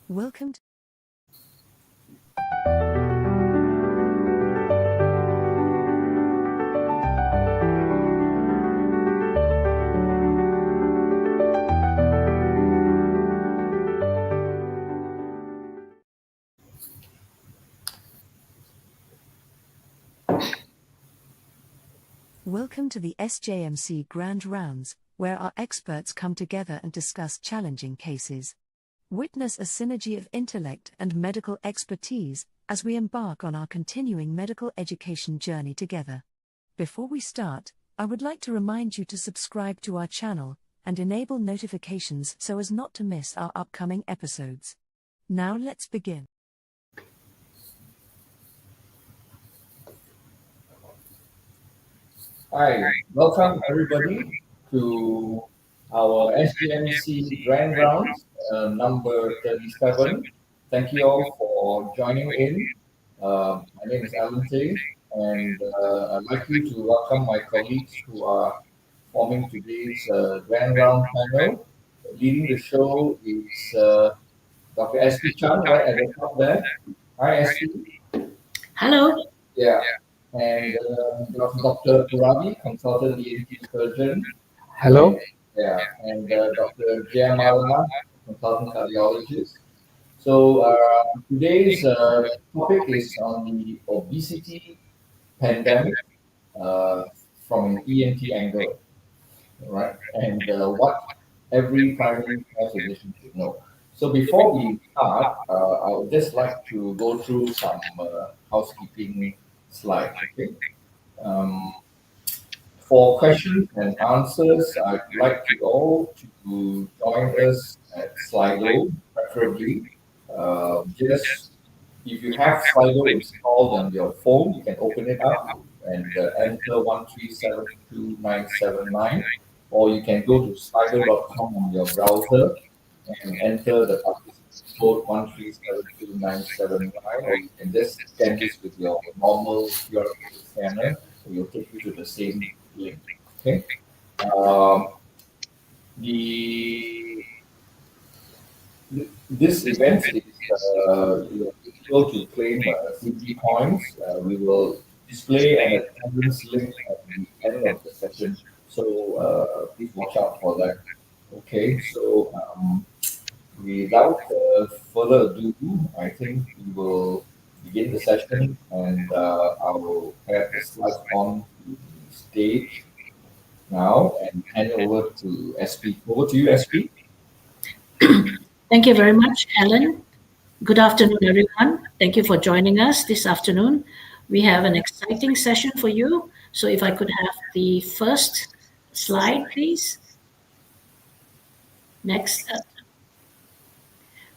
Welcome to Welcome to the SJMC Grand rounds, where our experts come together and discuss challenging cases. Witness a synergy of intellect and medical expertise as we embark on our continuing medical education journey together. Before we start, I would like to remind you to subscribe to our channel and enable notifications so as not to miss our upcoming episodes. Now let's begin. Hi, welcome everybody to our SJMC Grand Rounds, number 37. Thank you all for joining in. My name is Alan Tay, and I'd like you to welcome my colleagues who are forming today's Grand Round panel. Leading the show is Dr. S.P. Chan, right at the top there. Hi, S.P. Hello. Yeah. And Dr. Puravi, consultant ENT surgeon. Hello. Yeah, and Dr. Jaya Malama, consultant cardiologist. So today's topic is on the obesity pandemic from an ENT angle, right? And what every primary care physician should know. So before we start, I would just like to go through some housekeeping slides. Okay. For questions and answers, I'd like you all to join us at Slido, preferably. Just if you have Slido installed on your phone, you can open it up and enter 1372979, or you can go to slido.com on your browser and enter the code 1372979, or you can just scan this with your normal QR code scanner. It will take you to the same link. Okay. This event is able to claim 50 points. We will display an attendance link at the end of the session, so please watch out for that. Okay, so without further ado, I think we will begin the session, and I will have the slides on the stage now and hand it over to SP. Over to you, SP. Thank you very much, Alan. Good afternoon, everyone. Thank you for joining us this afternoon. We have an exciting session for you. So if I could have the first slide, please. Next.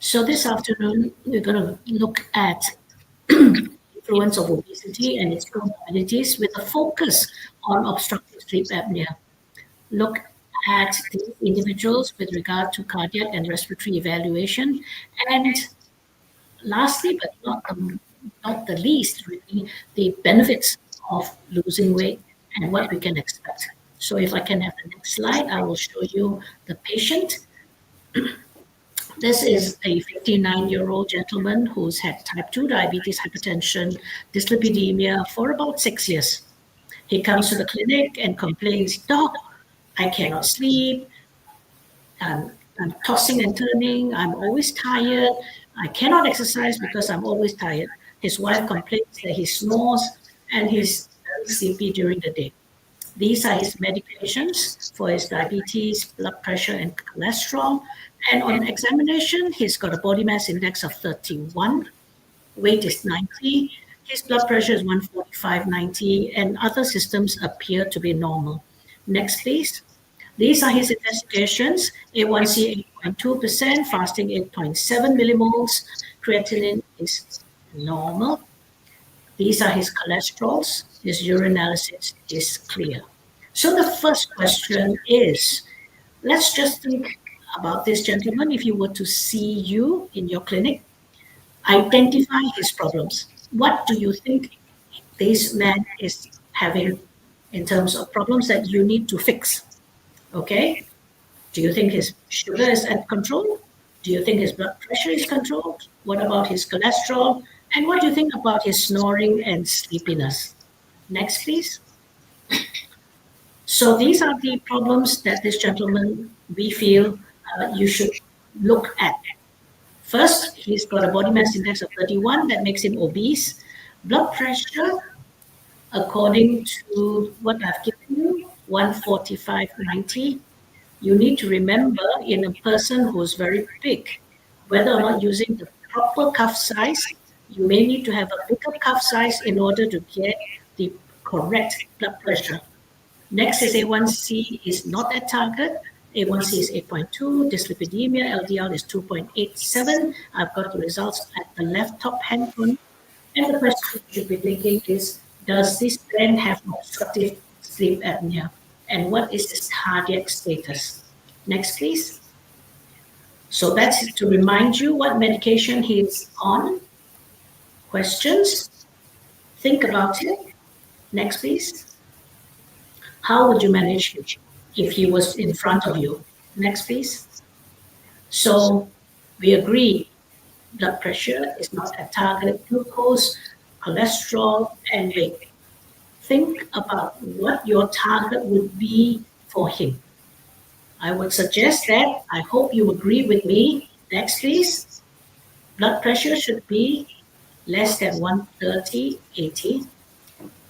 So this afternoon, we're going to look at influence of obesity and its comorbidities with a focus on obstructive sleep apnea. Look at these individuals with regard to cardiac and respiratory evaluation, and lastly, but not the least, really, the benefits of losing weight and what we can expect. So if I can have the next slide, I will show you the patient. This is a 59-year-old gentleman who's had type 2 diabetes, hypertension, dyslipidemia for about 6 years. He comes to the clinic and complains, "Doc, I cannot sleep. I'm tossing and turning. I'm always tired. I cannot exercise because I'm always tired." His wife complains that he snores and he's very sleepy during the day. These are his medications for his diabetes, blood pressure, and cholesterol. And on examination, he's got a body mass index of 31. Weight is 90. His blood pressure is 145/90, and other systems appear to be normal. Next, please. These are his investigations. A1C 8.2%, fasting 8.7 millimoles, creatinine is normal. These are his cholesterols. His urine analysis is clear. So the first question is, let's just think about this gentleman. If you were to see you in your clinic, identify his problems. What do you think this man is having in terms of problems that you need to fix? Okay? Do you think his sugar is at control? Do you think his blood pressure is controlled? What about his cholesterol? And what do you think about his snoring and sleepiness? Next, please. So these are the problems that this gentleman, we feel you should look at. First, he's got a body mass index of 31 that makes him obese. Blood pressure, according to what I've given you, 145/90. You need to remember, in a person who's very big, whether or not using the proper cuff size, you may need to have a bigger cuff size in order to get the correct blood pressure. Next is A1C is not at target. A1C is 8.2, dyslipidemia, LDL is 2.87. I've got the results at the left top hand corner. And the question you should be thinking is, does this man have obstructive sleep apnea? And what is his cardiac status? Next, please. So that's to remind you what medication he's on. Questions? Think about it. Next, please. How would you manage him if he was in front of you? Next, please. So we agree, blood pressure is not at target, glucose, cholesterol, and weight. Think about what your target would be for him. I would suggest that, I hope you agree with me. Next, please. Blood pressure should be less than 130/80.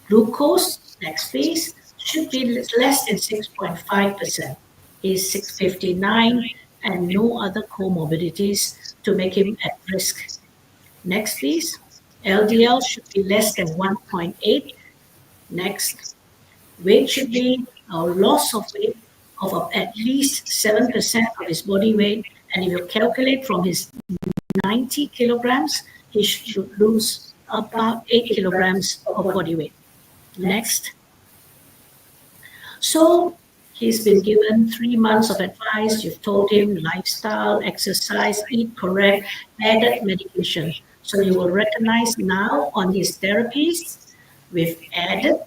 Glucose, next please, should be less than 6.5%. Is 659 and no other comorbidities to make him at risk. Next, please. LDL should be less than 1.8. Next. Weight should be a loss of weight of at least 7% of his body weight. And if you calculate from his 90 kilograms, he should lose about 8 kilograms of body weight. Next. So he's been given 3 months of advice. You've told him lifestyle, exercise, eat correct, added medication. So you will recognize now on his therapies, we've added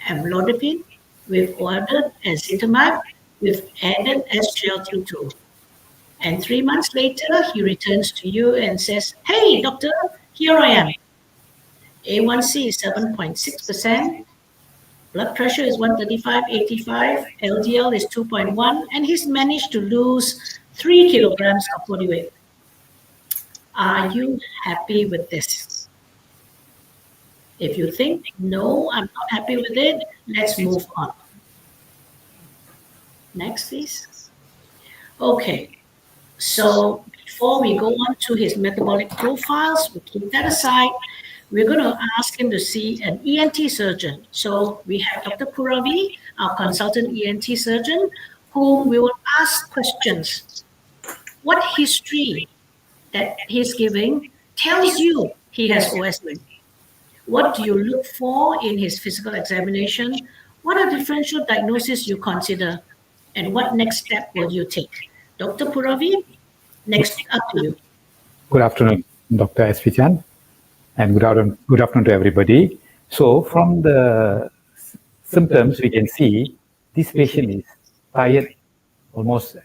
amlodipine, we've ordered ezetimibe, we've added SGLT2. And 3 months later, he returns to you and says, hey, doctor, here I am. A1C is 7.6%. Blood pressure is 135/85, LDL is 2.1, and he's managed to lose 3 kilograms of body weight. Are you happy with this? If you think, no, I'm not happy with it, let's move on. Next, please. Okay, so before we go on to his metabolic profiles, we keep that aside. We're going to ask him to see an ENT surgeon. So we have Dr. Puravi, our consultant ENT surgeon, whom we will ask questions. What history that he's giving tells you he has OSA? What do you look for in his physical examination? What are differential diagnoses you consider? And what next step will you take? Dr. Puravi, next up to you. Good afternoon, Dr. S.V. Chan. And good afternoon to everybody. So from the symptoms, we can see this patient is tired almost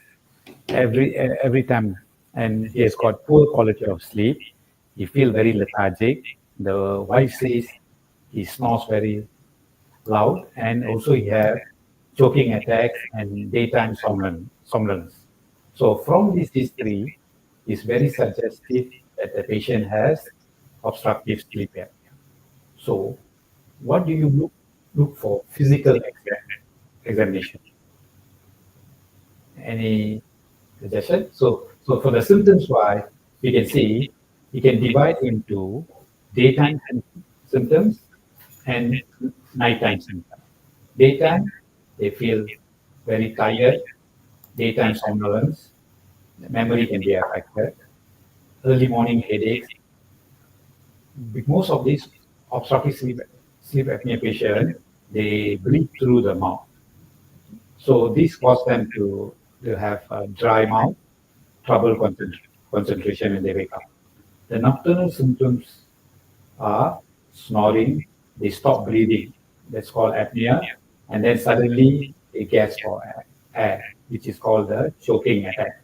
every time, and he has got poor quality of sleep. He feels very lethargic. The wife says he snores very loud, and also he has choking attacks and daytime somnolence. So from this history, it's very suggestive that the patient has obstructive sleep apnea. So, what do you look for physical examination? Any suggestion? So for the symptoms wise, we can see we can divide into daytime symptoms and nighttime symptoms. Daytime, they feel very tired. Daytime somnolence, memory can be affected. Early morning headaches. Most of these obstructive sleep apnea patients, they breathe through the mouth. So this causes them to have a dry mouth, trouble concentration when they wake up. The nocturnal symptoms are snoring, they stop breathing, that's called apnea, and then suddenly they gasp for air, which is called the choking attack.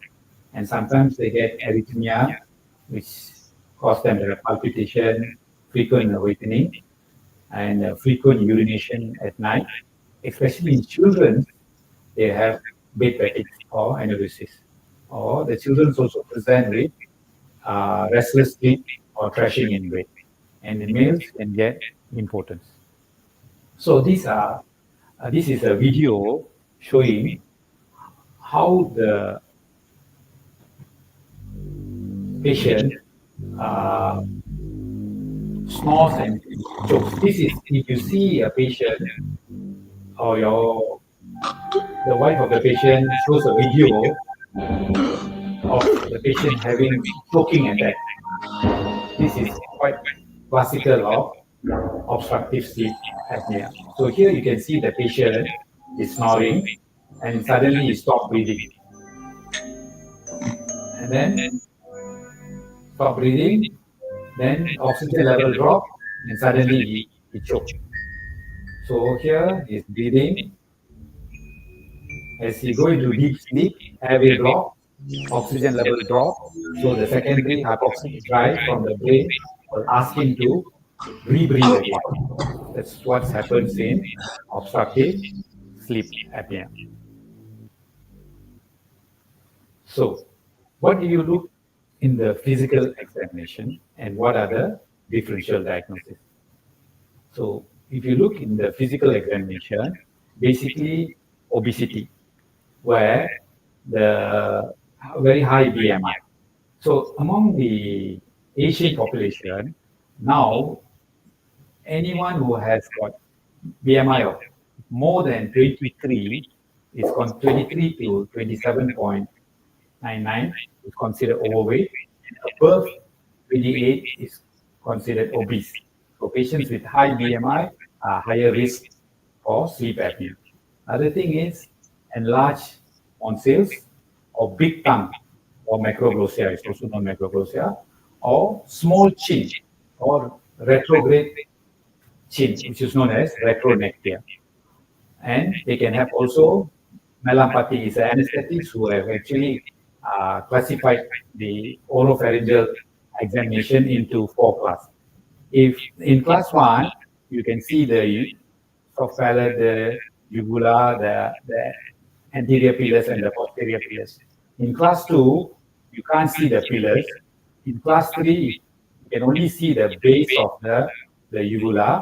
and sometimes they get arrhythmia, which cause them to have palpitation, frequent awakening, and frequent urination at night. Especially in children, they have bed fatigue or aneurysm. Or the children also present with restless sleep or crashing in bed. And the males can get impotence. So this is a video showing how the patient uh, snores and chokes. This is if you see a patient or the wife of the patient shows a video of the patient having choking attack. This is quite classical of obstructive sleep apnea. So here you can see the patient is snoring and suddenly he stops breathing. And then stop breathing, then oxygen level drop and suddenly he choked. So here he's breathing. As he go into deep sleep, airway block, oxygen level drop. So the secondary hypoxic drive from the brain will ask him to rebreathe again. That's what happens in obstructive sleep apnea. So, what do you look in the physical examination and what are the differential diagnoses? So, if you look in the physical examination, basically obesity, where the very high BMI. So, among the Asian population, now anyone who has got BMI of more than 23 is 23 to 27.99 is considered overweight, and above 28 is considered obese. So patients with high BMI are higher risk for sleep apnea. Other thing is enlarged tonsils or big tongue or macroglossia, is also known macroglossia, or small chin or retrograde chin, which is known as retronectia. And they can have also melampathy is anesthetists who have actually classified the oropharyngeal examination into 4 classes. If in class 1, you can see the soft palate, the uvula, the anterior pillars and the posterior pillars. In class 2, you can't see the pillars. In class 3, you can only see the base of the uvula.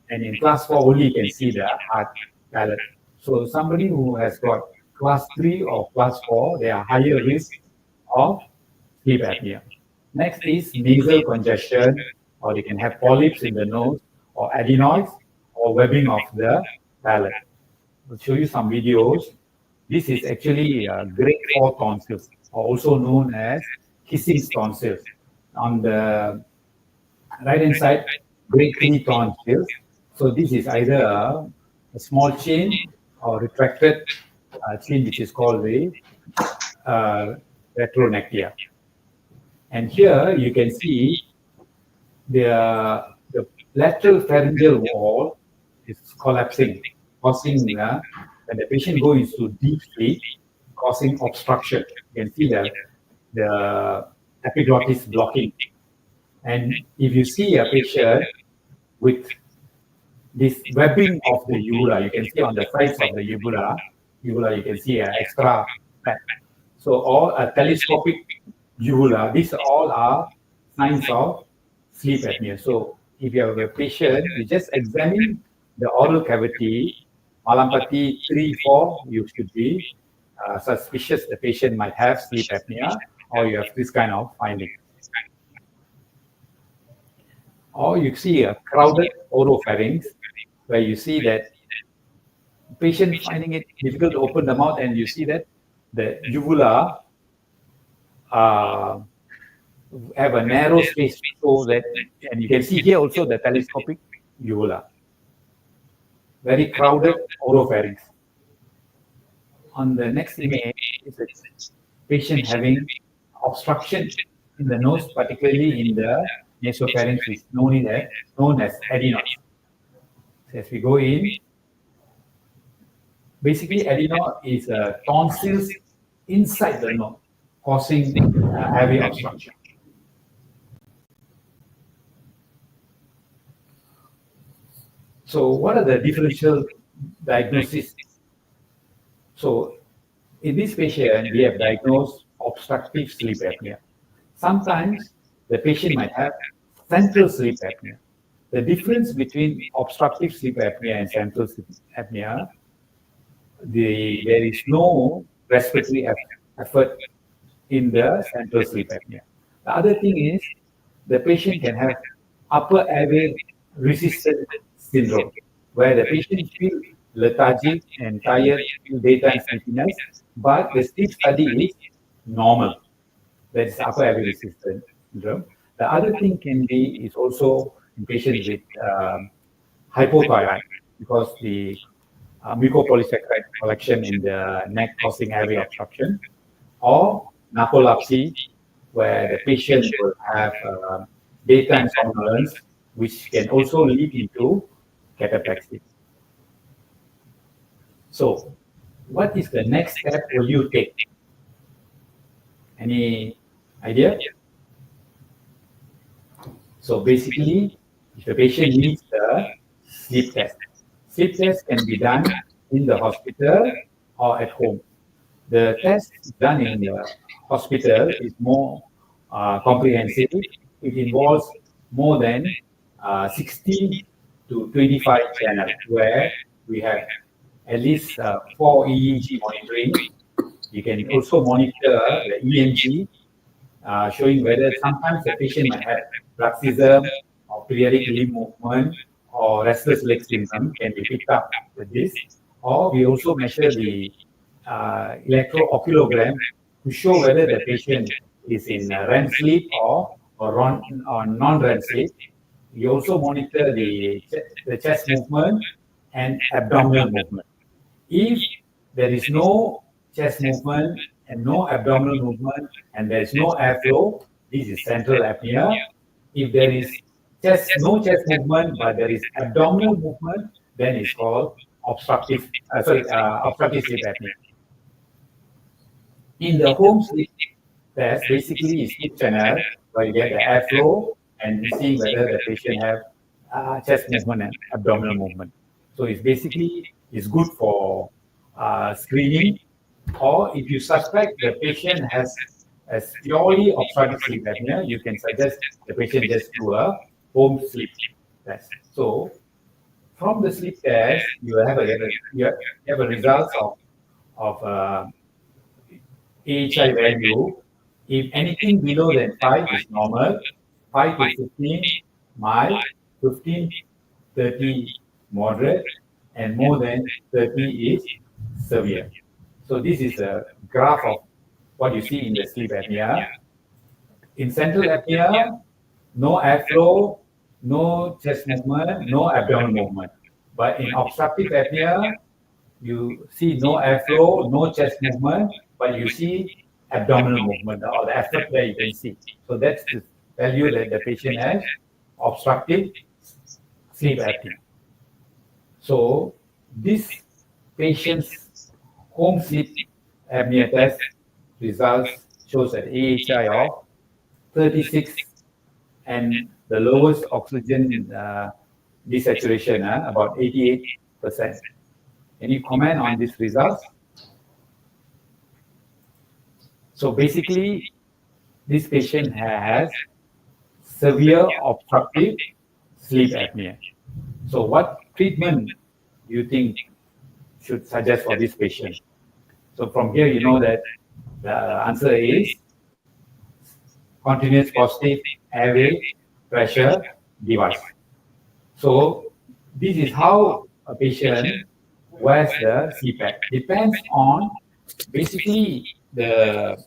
And in class 4, only you can see the hard palate. So somebody who has got class 3 or class 4, they are higher risk of sleep apnea. Next is nasal congestion, or they can have polyps in the nose, or adenoids, or webbing of the palate. I'll show you some videos. This is actually grade 4 tonsils, also known as hissing tonsils. On the right-hand side, grade 3 tonsils. So this is either a small chin or retracted chin, which is called the retronectia. And here you can see the lateral pharyngeal wall is collapsing, causing when the patient goes into deep sleep, causing obstruction. You can see the epiglottis blocking. And if you see a patient with this webbing of the uvula, you can see on the sides of the uvula, you can see an extra pad. So all a telescopic uvula, these all are signs of sleep apnea. So if you have a patient, you just examine the oral cavity, Malampati 3, 4, you should be suspicious the patient might have sleep apnea or you have this kind of finding. Or you see a crowded oropharynx where you see that patient finding it difficult to open the mouth and you see that the uvula have a narrow space so that, and you can see here also the telescopic uvula. Very crowded oropharynx. On the next image is a patient having obstruction in the nose, particularly in the nasopharynx, which is known as adenoids. So as we go in, basically adenoid is tonsils inside the nose. causing airway obstruction. So what are the differential diagnoses? So in this patient, we have diagnosed obstructive sleep apnea. Sometimes the patient might have central sleep apnea. The difference between obstructive sleep apnea and central sleep apnea, there is no respiratory effort in the central sleep apnea. The other thing is the patient can have upper airway resistance syndrome, where the patient feels lethargic and tired, feel daytime sleepiness, but the sleep study is normal. That is upper airway resistance syndrome. The other thing can be is also in patients with hypothyroid, because the mucopolysaccharide collection in the neck causing airway obstruction, or narcolepsy, where the patient will have daytime somnolence, which can also lead into cataplexy. So, what is the next step will you take? Any idea? So basically, if the patient needs a sleep test can be done in the hospital or at home. The test done in the hospital is more comprehensive. It involves more than 16 to 25 channels, where we have at least 4 EEG monitoring. You can also monitor the EMG, showing whether sometimes the patient might have bruxism or periodic limb movement or restless leg syndrome can be picked up with this. Or we also measure the electrooculogram to show whether the patient is in REM sleep or non-REM sleep. We also monitor the chest movement and abdominal movement. If there is no chest movement and no abdominal movement and there is no airflow, this is central apnea. If there is no chest movement but there is abdominal movement, then it's called obstructive sleep apnea. In the home sleep test, basically is sleep channel where you get the airflow and seeing whether the patient have chest movement and abdominal movement. So it's basically good for screening, or if you suspect the patient has a purely obstructive sleep apnea, you can suggest the patient just do a home sleep test. So from the sleep test, you have a result of AHI value. If anything below than 5 is normal, 5 to 15 mild, 15, 30 moderate, and more than 30 is severe. So this is a graph of what you see in the sleep apnea. In central apnea, no airflow, no chest movement, no abdominal movement. But in obstructive apnea, you see no airflow, no chest movement, but you see abdominal movement, or the effort there you can see. So that's the value that the patient has, obstructive sleep apnea. So this patient's home sleep apnea test results shows an AHI of 36 and the lowest oxygen desaturation, about 88%. Can you comment on these results? So basically, this patient has severe obstructive sleep apnea. So what treatment do you think should suggest for this patient? So from here, you know that the answer is continuous positive airway pressure device. So this is how a patient wears the CPAP. Depends on basically the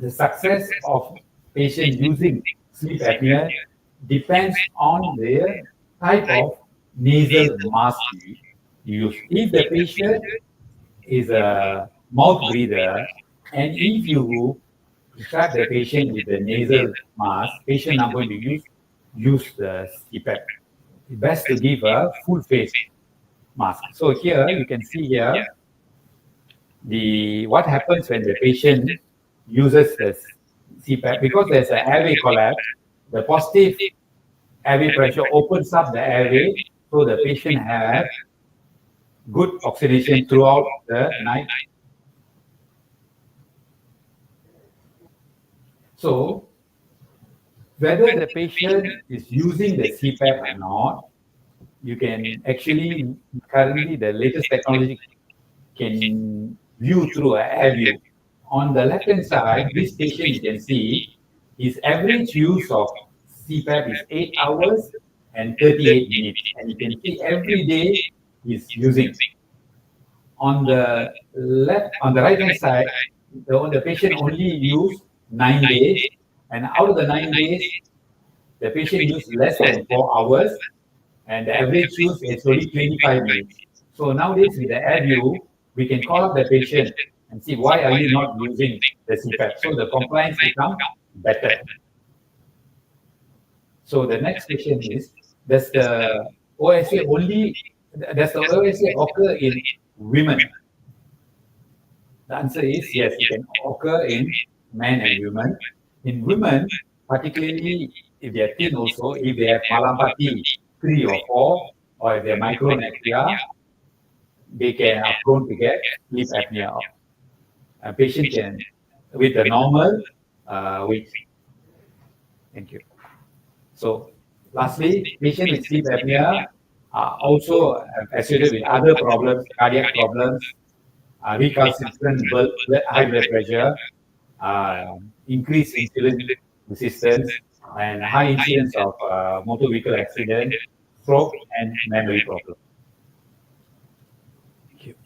success of patient using sleep apnea depends on the type of nasal mask you use. If the patient is a mouth breather, and if you prescribe the patient with the nasal mask, patient are going to use the CPAP. It's best to give a full face mask. So here you can see here what happens when the patient uses the CPAP, because there's an airway collapse, the positive airway pressure opens up the airway, so the patient has good oxygenation throughout the night. So whether the patient is using the CPAP or not, you can actually, currently the latest technology can view through an air view. On the left-hand side, this patient, you can see, his average use of CPAP is 8 hours and 38 minutes. And you can see every day he's using. On the right-hand side, the patient only used 9 days. And out of the 9 days, the patient used less than 4 hours. And the average use is only 25 minutes. So nowadays, with the air view, we can call up the patient and see, why are you not using the CPAP? So the compliance becomes better. So the next question is, does the OSA occur in women? The answer is yes, it can occur in men and women. In women, particularly if they are thin also, if they have malampati 3 or 4, or if they are micronephria, they are prone to get sleep apnea. A patient can, with the normal weight. Thank you. So, lastly, patients with sleep apnea are also associated with other problems, cardiac problems, recalcitrant high blood pressure, increased insulin resistance, and high incidence of motor vehicle accident, stroke, and memory problems.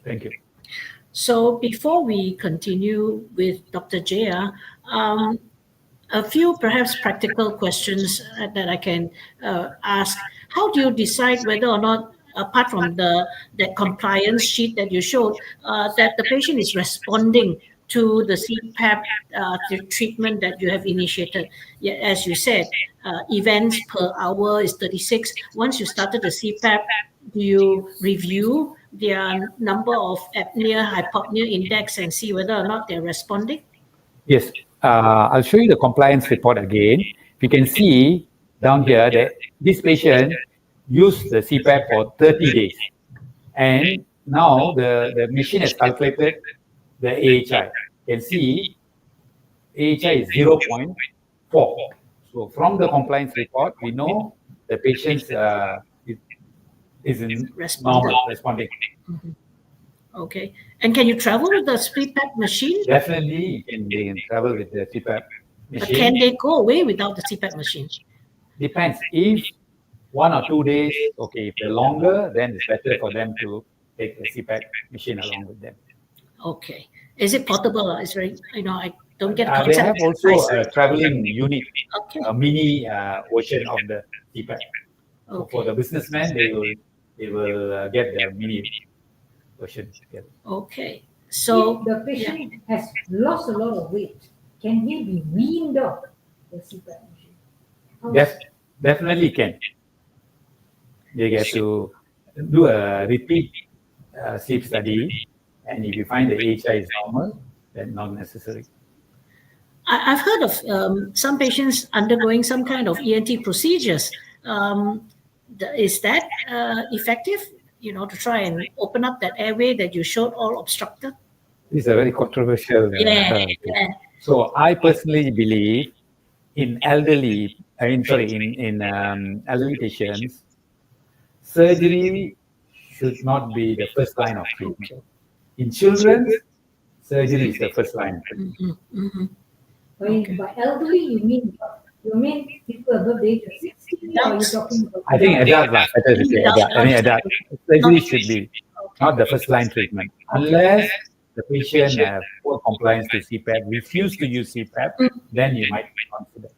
Thank you. So before we continue with Dr. Jaya, a few perhaps practical questions that I can ask. How do you decide whether or not, apart from the compliance sheet that you showed, that the patient is responding to the CPAP treatment that you have initiated? Yeah, as you said, events per hour is 36. Once you started the CPAP, do you review their number of apnea, hypopnea index and see whether or not they're responding? Yes, I'll show you the compliance report again. You can see down here that this patient used the CPAP for 30 days. And now the machine has calculated the AHI. You can see AHI is 0.4. So from the compliance report, we know the patient is in normal, responding. Mm-hmm. Okay. And can you travel with the CPAP machine? Definitely, they can travel with the CPAP machine. But can they go away without the CPAP machine? Depends. If 1 or 2 days, okay. If they're longer, then it's better for them to take the CPAP machine along with them. Okay. Is it portable? It's very, I don't get They have also a traveling unit, okay. A mini version of the CPAP. Okay. So for the businessmen, they will get the mini version together. Okay. So if the patient has lost a lot of weight, can he be weaned off the CPAP machine? Definitely can. They get to do a repeat sleep study, and if you find the AHI is normal, then not necessary. I've heard of some patients undergoing some kind of ENT procedures. Is that effective? To try and open up that airway that you showed all obstructed? This is a very controversial. So I personally believe in elderly patients, surgery should not be the first line of treatment. Okay. In children, surgery is the first line of treatment. Mm-hmm. Mm-hmm. Okay. By elderly, you mean people above the age of 60? Or are you talking about? I think adults, better to say adult. Any adult. Surgery should be not the first line treatment. Unless the patient has poor compliance to CPAP, refuse to use CPAP, then you might consider.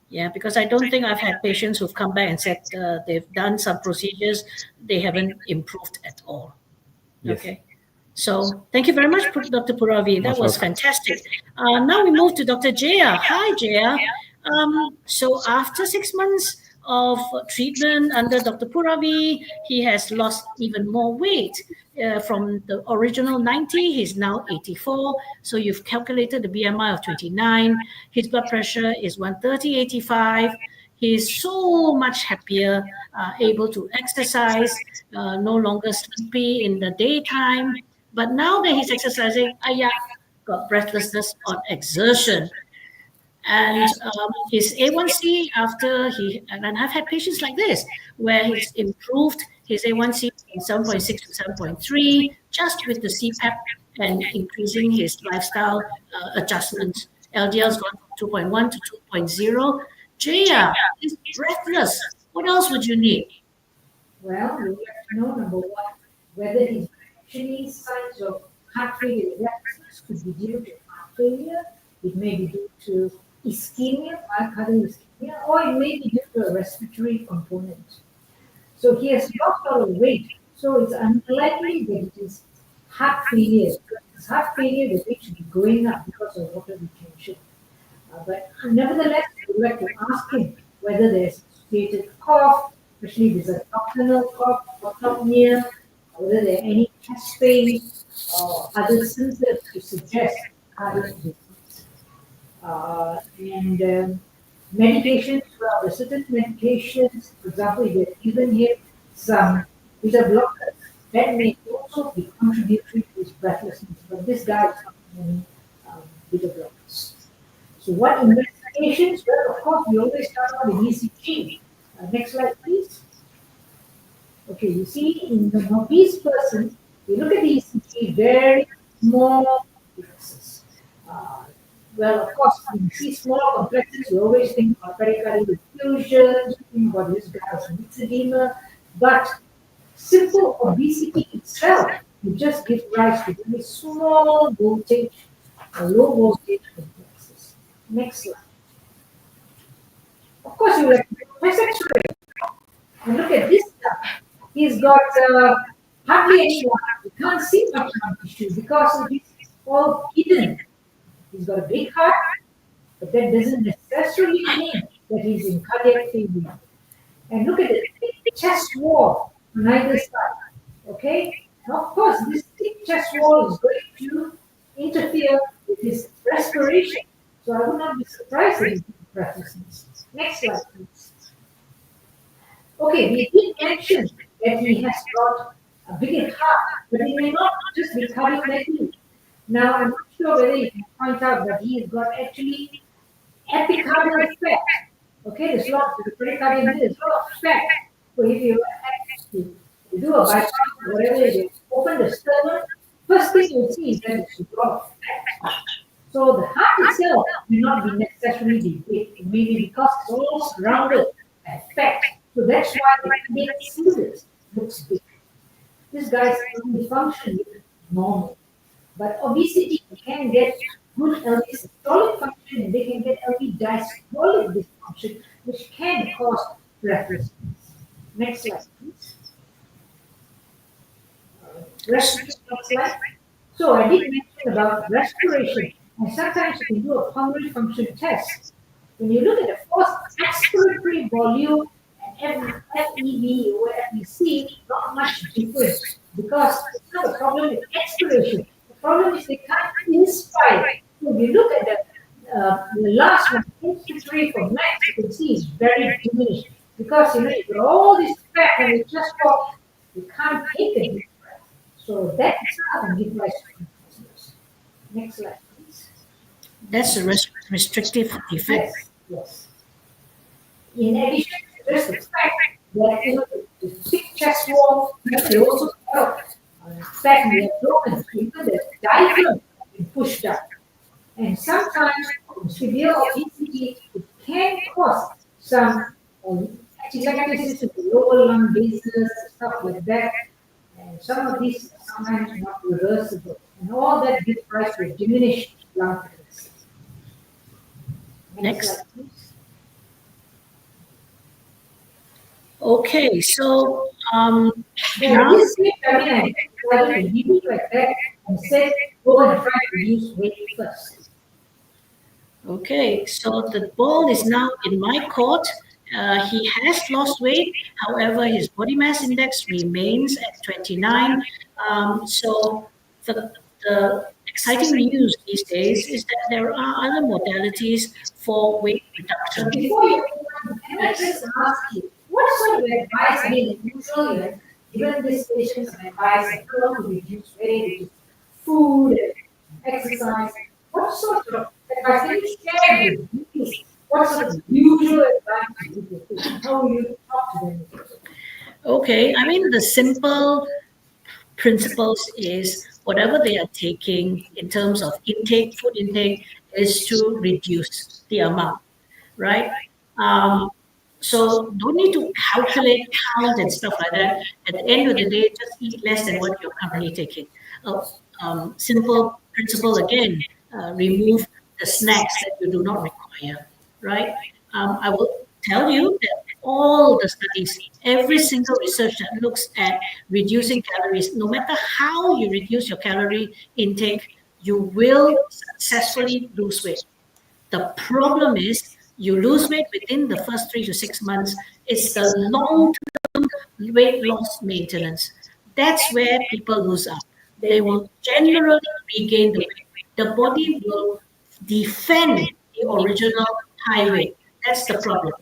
Yeah, because I don't think I've had patients who've come back and said they've done some procedures, they haven't improved at all. Yes. Okay. So thank you very much, Dr. Puravi. That was fantastic. Now we move to Dr. Jaya. Hi, Jaya. So after 6 months of treatment under Dr. Puravi, he has lost even more weight. From the original 90, he's now 84. So you've calculated the BMI of 29. His blood pressure is 130/85. He's so much happier, able to exercise, no longer sleepy in the daytime. But now that he's exercising, got breathlessness on exertion. And his A1C after and I've had patients like this, where he's improved his A1C from 7.6 to 7.3 just with the CPAP and increasing his lifestyle adjustments. LDL's gone from 2.1 to 2.0. Jaya is breathless. What else would you need? Well, we have to know, number one, whether he's actually signs of heart failure. Breathlessness could be due to heart failure. It may be due to ischemia, myocardial ischemia, or it may be due to a respiratory component. So he has lost a lot of weight, so it's unlikely that it is heart failure. Because if it's heart failure, the weight should be going up because of water retention. But nevertheless, we would like to ask him whether there's associated cough, especially if there's a nocturnal cough or apnea, whether there are any chest pain or other symptoms to suggest cardiac disease. And medications, well, there are certain medications, for example, if they've given him some beta blockers, that may also be contributory to his breathlessness. But this guy is not on any beta blockers. So what investigations? Well, of course, we always start out with ECG. Next slide, please. Okay, you see in the obese person, you look at the ECG, very small differences. Well, of course, when you see small complexes, you always think about pericardial effusions, think about this guy's lymphedema, but simple obesity itself will just give rise to very small voltage or low voltage complexes. Next slide. Of course, you will have to do a X-ray. And look at this guy. He's got hardly any lung. You can't see much lung tissue because it is all hidden. He's got a big heart, but that doesn't necessarily mean that he's in cardiac failure. And look at the thick chest wall on either side. Okay? Now, of course, this thick chest wall is going to interfere with his respiration. So I would not be surprised that he's breathlessness. Next slide, please. Okay, we did mention that he has got a bigger heart, but it may not just be cardiomegaly. Now, I'm not sure whether you can point out that he has got actually epicardial fat. Okay, there's a lot of the pericardium, there's a lot of fat. So if you do a bypass or whatever, you open the sternum, first thing you see is that it's a lot of fat. So the heart itself may not be necessarily big. It may be because it's all surrounded by fat. So that's why the cardiac cylinders looks big. This guy's only function is normal. But obesity can get good LV systolic function and they can get LV diastolic dysfunction, which can cause breathlessness. Next slide, please. Respiration, next slide. So I did mention about respiration, and sometimes you can do a pulmonary function test. When you look at the forced expiratory volume and FEV or FEC, not much difference because it's not a problem with expiration. The problem is they can't inspire. So if you look at the last one, inspiratory for max, you can see it's very diminished because you've got all this fat and it just falls. You can't take a deep breath. So that itself can give rise to breathlessness. Next slide, please. That's a restrictive effect. Yes. In addition to just the fact that the thick chest wall, they also help. In fact, we have broken, even the diaphragm has been pushed up. And sometimes, in severe obesity, it can cause some atelectasis in the lower lung bases, stuff like that. And some of these are sometimes not reversible. And all that gives rise to a diminished lung capacity. Next. Slide, please. Okay, so now, this week, I decided to leave it like that and said, go and try to reduce weight first. okay, so the ball is now in my court, He has lost weight, however, his body mass index remains at 29. So the exciting news these days is that there are other modalities for weight reduction. Before you move on, can I just ask you, what sort of advice, I mean, usually, given these patients some advice on how to reduce weight, which is food, exercise, what sort of advice can you share with me, please? What sort of usual advice do you give? How will you talk to them? Okay, I mean, the simple principles is whatever they are taking in terms of intake, food intake, is to reduce the amount, right? So don't need to calculate, count, and stuff like that. At the end of the day, just eat less than what you're currently taking. Simple principle again, remove the snacks that you do not require, right? I will tell you that all the studies, every single research that looks at reducing calories, no matter how you reduce your calorie intake, you will successfully lose weight. The problem is you lose weight within the first 3 to 6 months. It's the long-term weight loss maintenance. That's where people lose out. They will generally regain the weight. The body will defend the original high weight. That's the problem.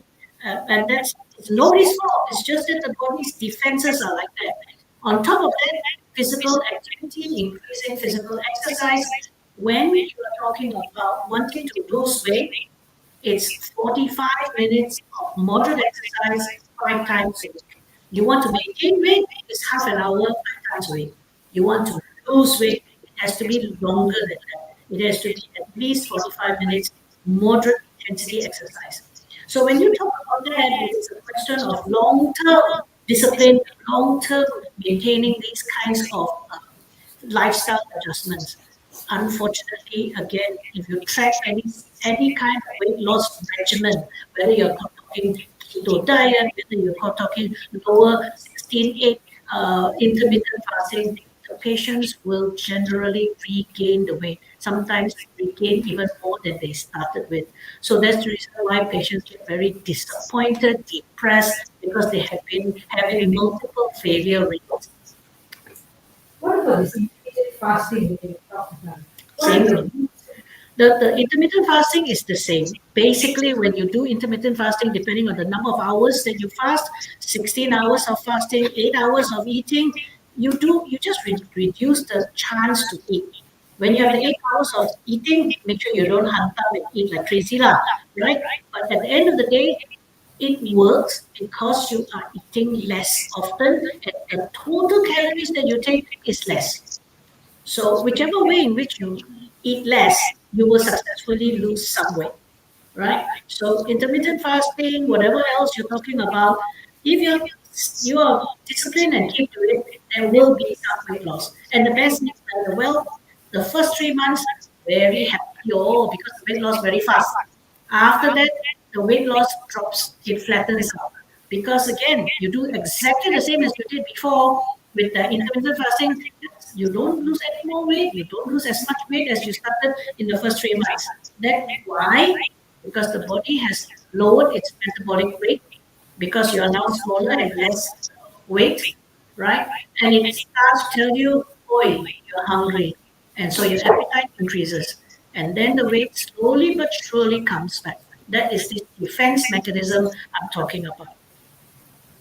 And it's nobody's fault. It's just that the body's defenses are like that. On top of that, physical activity, increasing physical exercise. When you are talking about wanting to lose weight, it's 45 minutes of moderate exercise 5 times a week. You want to maintain weight, it's half an hour 5 times a week. You want to lose weight, it has to be longer than that. It has to be at least 45 minutes moderate intensity exercise. So when you talk about that, it's a question of long-term discipline, long-term maintaining these kinds of lifestyle adjustments. Unfortunately, again, if you track any kind of weight loss regimen, whether you're talking keto diet, whether you're talking lower 16-8 intermittent fasting, the patients will generally regain the weight. Sometimes regain even more than they started with. So that's the reason why patients get very disappointed, depressed, because they have been having multiple failure rates. What about this intermittent fasting that you talked about? Same thing. The intermittent fasting is the same. Basically, when you do intermittent fasting, depending on the number of hours that you fast, 16 hours of fasting, 8 hours of eating, you just reduce the chance to eat. When you have the 8 hours of eating, make sure you don't hunt up and eat like crazy lah, right? But at the end of the day, it works because you are eating less often, and the total calories that you take is less. So whichever way in which you eat less, you will successfully lose some weight, right? So intermittent fasting, whatever else you're talking about, if you are disciplined and keep doing it, there will be some weight loss. And the best news, the first 3 months, very happy, because the weight loss very fast. After that, the weight loss drops, it flattens out. Because again, you do exactly the same as you did before with the intermittent fasting. You don't lose any more weight. You don't lose as much weight as you started in the first 3 months. That's why? Because the body has lowered its metabolic rate, because you are now smaller and less weight, right? And it starts to tell you, "Oi, you're hungry," and so your appetite increases, and then the weight slowly but surely comes back. That is the defense mechanism I'm talking about.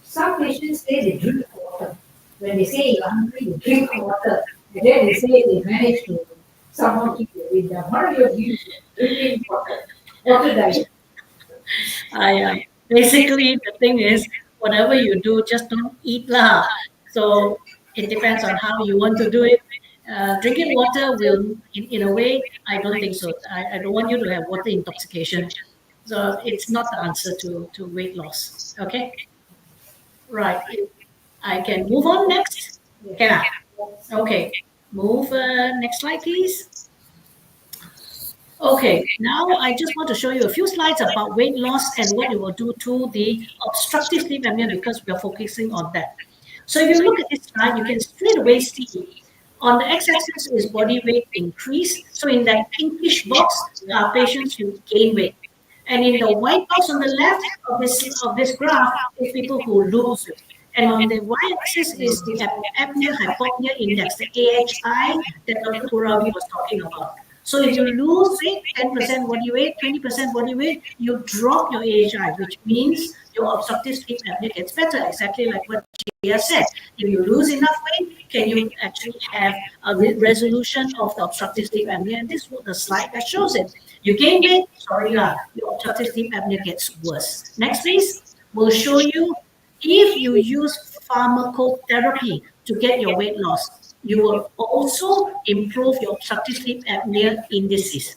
Some patients say they drink water. When they say you're hungry, you drink water. And then they say they manage to somehow keep their weight down. What are your views on drinking water? Water diet. Basically, the thing is, whatever you do, just don't eat lah. So it depends on how you want to do it. Drinking water will, in a way, I don't think so. I don't want you to have water intoxication. So it's not the answer to weight loss. Okay? Right. I can move on next. Can I? Okay. Move next slide, please. Okay, now I just want to show you a few slides about weight loss and what it will do to the obstructive sleep apnea, because we are focusing on that. So if you look at this slide, you can straight away see on the x-axis is body weight increase. So in that pinkish box are patients who gain weight. And in the white box on the left of this graph is people who lose weight. And on the y-axis is the apnea-hypopnea index, the AHI that Dr. Puravi was talking about. So if you lose weight, 10% body weight, 20% body weight, you drop your AHI, which means your obstructive sleep apnea gets better, exactly like what Jia said. If you lose enough weight, can you actually have a resolution of the obstructive sleep apnea? And this is the slide that shows it. You gain weight, sorry lah, your obstructive sleep apnea gets worse. Next, please. We'll show you if you use pharmacotherapy to get your weight loss, you will also improve your obstructive sleep apnea indices.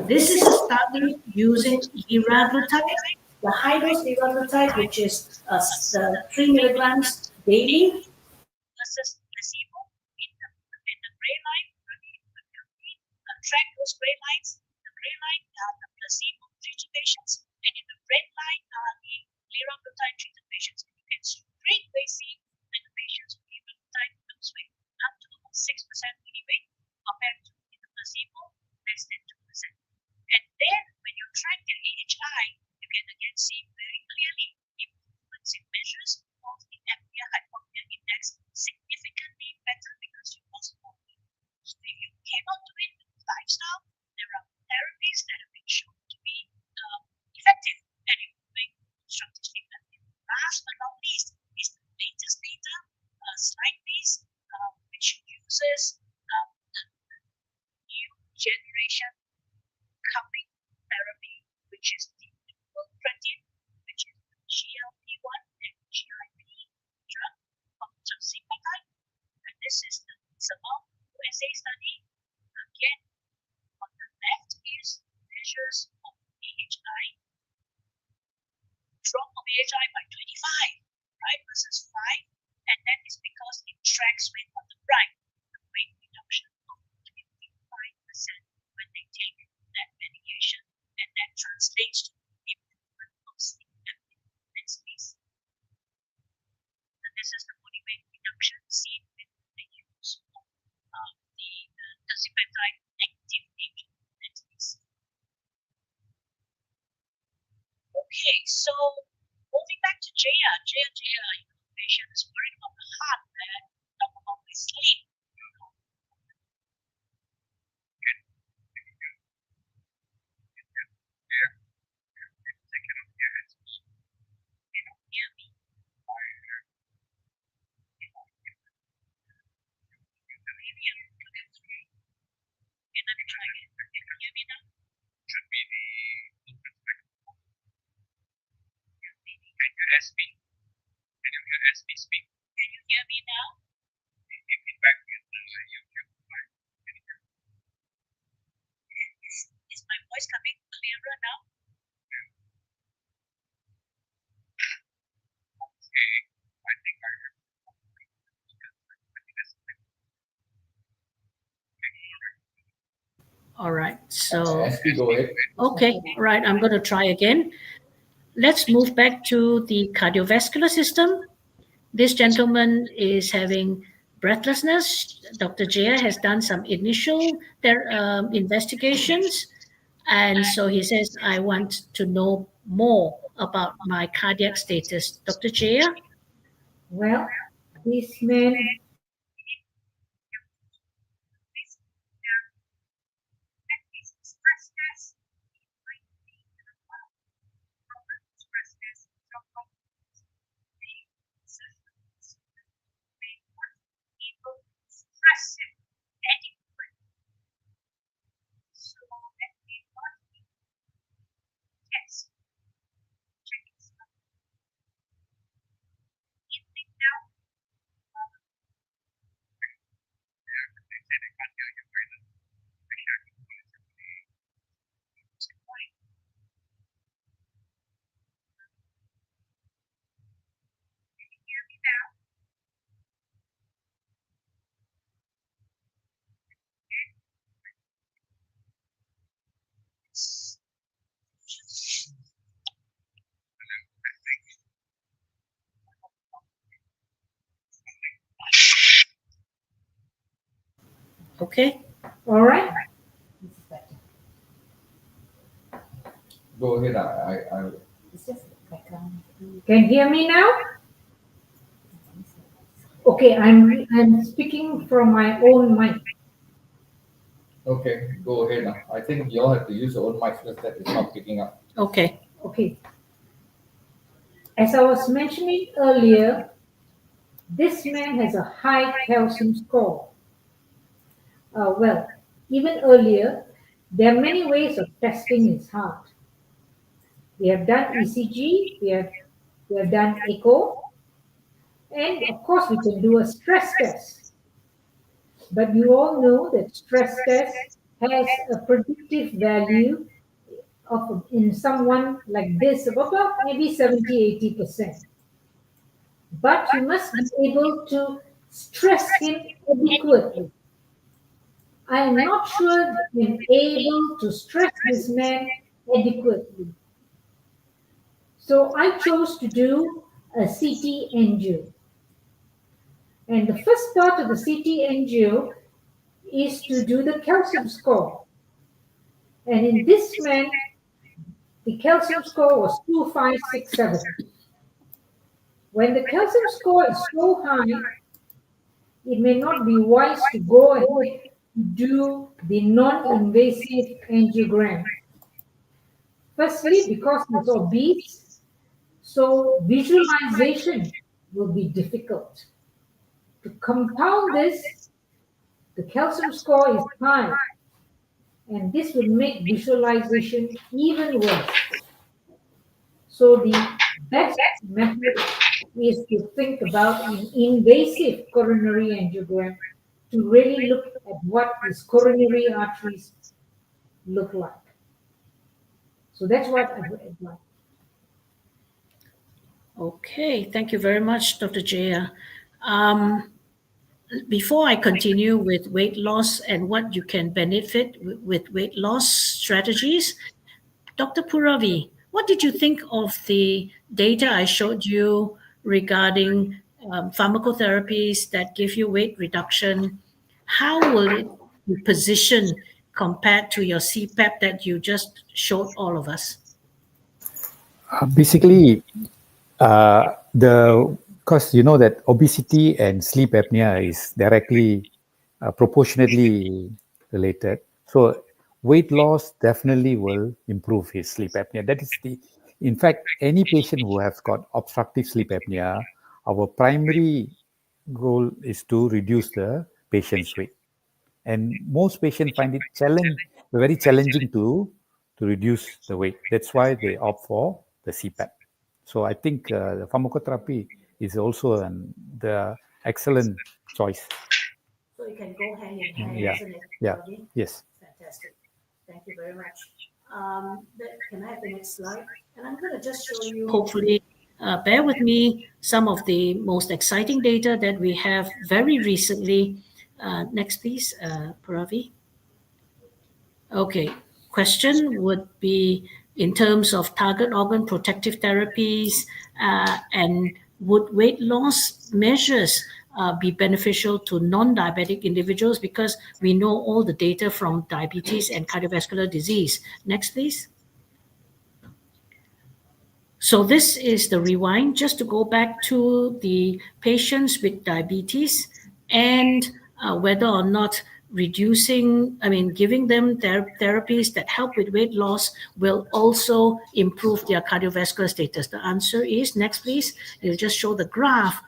This is a study using liraglutide, the high-dose liraglutide, which is 3 milligrams daily, versus placebo. In the gray line, track those gray lines. The gray line are the placebo-treated patients, and in the red line are the liraglutide-treated patients. You can straightaway see that the patients with liraglutide lose weight up to 6% body weight compared to in the placebo, less than 2%. And then when you track the AHI, you can again see very clearly improvements in measures of the apnea-hypopnea index significantly better because you lost more weight. So if you cannot do it with lifestyle, there are therapies that have been shown to be effective at improving obstructive sleep apnea. Last but not least is the latest data, slide please, which uses new generation cupping therapy, which is the protein, which is the GLP-1 and GIP drug of tirzepatide. And this is the Samar USA study. Again, on the left is measures of AHI, drop of AHI by 25, right, versus 5, and that is because it tracks weight on the right, the weight reduction of 25% when they take that medication, and that translates to improvement of sleep apnea. Next, please. And this is the body weight reduction seen with the use of the tirzepatide active agent. Next, please. Okay, so moving back to Jaya, patient is worried about the heart and talk about my sleep. Can you hear me now? Is my voice coming clearer now? All right, so okay, all right, I'm going to try again. Let's move back to the cardiovascular system. This gentleman is having breathlessness. Dr. Jaya has done some initial investigations, and so he says, I want to know more about my cardiac status. Dr. Jaya? Well, this man Okay. all right. Go ahead. It's just background. Can you hear me now? Okay, I'm speaking from my own mic. Okay, go ahead now. I think you all have to use your own mic because that is not picking up. Okay. Okay. As I was mentioning earlier, this man has a high calcium score. Well, even earlier, there are many ways of testing his heart. We have done ECG, we have done echo, and of course we can do a stress test. But you all know that stress test has a predictive value of in someone like this of about maybe 70-80%. But you must be able to stress him adequately. I am not sure that I'm able to stress this man adequately. So I chose to do a CT angio. And the first part of the CT angio is to do the calcium score. And in this man, the calcium score was 2567. When the calcium score is so high, it may not be wise to go ahead to do the non-invasive angiogram. Firstly, because he's obese, so visualization will be difficult. To compound this, the calcium score is high, and this will make visualization even worse. So the best method is to think about an invasive coronary angiogram to really look at what his coronary arteries look like. So that's what I would advise. Okay, thank you very much, Dr. Jaya. Before I continue with weight loss and what you can benefit with weight loss strategies, Dr. Puravi, what did you think of the data I showed you regarding pharmacotherapies that give you weight reduction? How will it be positioned compared to your CPAP that you just showed all of us? Basically, because you know that obesity and sleep apnea is directly proportionately related. So weight loss definitely will improve his sleep apnea. That is in fact, any patient who has got obstructive sleep apnea, our primary goal is to reduce the patient's weight. And most patients find it very challenging to reduce the weight. That's why they opt for the CPAP. So I think the pharmacotherapy is also the excellent choice. So it can go hand in hand, Yeah. isn't it? Yeah. Puravi? Yes. Fantastic. Thank you very much. Can I have the next slide? And I'm going to just show you, hopefully, bear with me, some of the most exciting data that we have very recently. Next, please, Puravi. Okay. Question would be in terms of target organ protective therapies and would weight loss measures be beneficial to non-diabetic individuals, because we know all the data from diabetes and cardiovascular disease. Next, please. So this is the rewind, just to go back to the patients with diabetes and whether or not giving them therapies that help with weight loss will also improve their cardiovascular status. The answer is, next please, you just show the graph,